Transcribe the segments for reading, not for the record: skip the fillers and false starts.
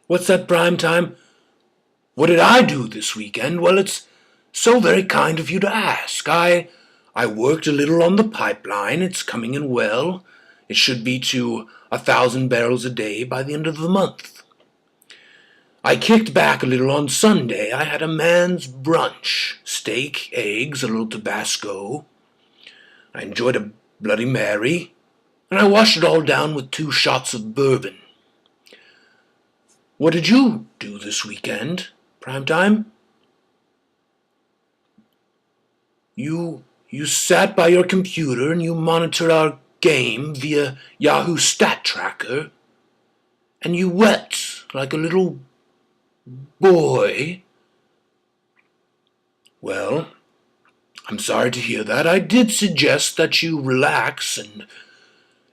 What's that, prime time? What did I do this weekend? Well, it's so very kind of you to ask. I worked a little on the pipeline. It's coming in well. It should be to 1,000 barrels a day by the end of the month. I kicked back a little on Sunday. I had a man's brunch. Steak, eggs, a little Tabasco. I enjoyed a Bloody Mary, and I washed it all down with 2 shots of bourbon. What did you do this weekend, Primetime? You sat by your computer and you monitored our game via Yahoo Stat Tracker, and you wept like a little boy. Well, I'm sorry to hear that. I did suggest that you relax and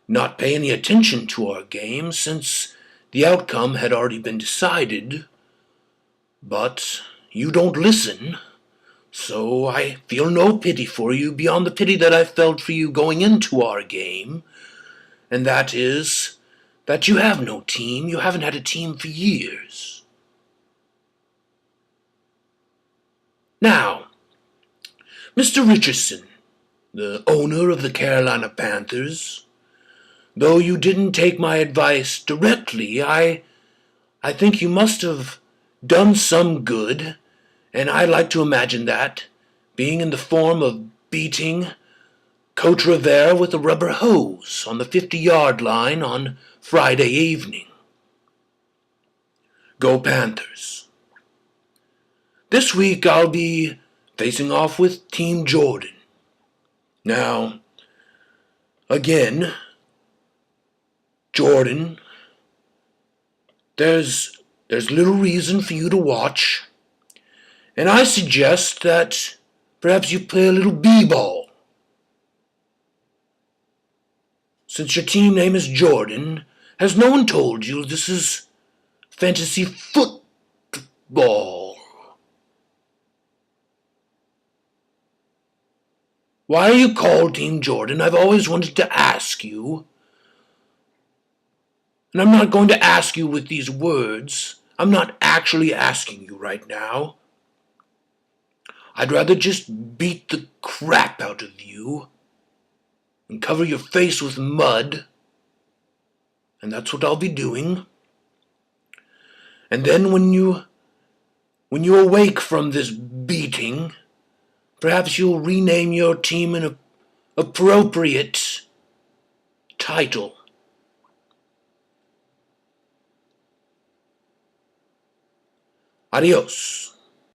not pay any attention to our game since the outcome had already been decided, but you don't listen. So I feel no pity for you beyond the pity that I felt for you going into our game, and that is that you have no team. You haven't had a team for years. Now, Mr. Richardson, the owner of the Carolina Panthers, though you didn't take my advice directly, I think you must have done some good, and I like to imagine that being in the form of beating Coach Rivera with a rubber hose on the 50-yard line on Friday evening. Go Panthers. This week I'll be facing off with Team Jordan. Now, again, Jordan, there's little reason for you to watch, and I suggest that perhaps you play a little b-ball. Since your team name is Jordan, has no one told you this is fantasy football? Why are you called Team Jordan? I've always wanted to ask you. And I'm not going to ask you with these words. I'm not actually asking you right now. I'd rather just beat the crap out of you and cover your face with mud. And that's what I'll be doing. And then when you awake from this beating, perhaps you'll rename your team an appropriate title. Adios.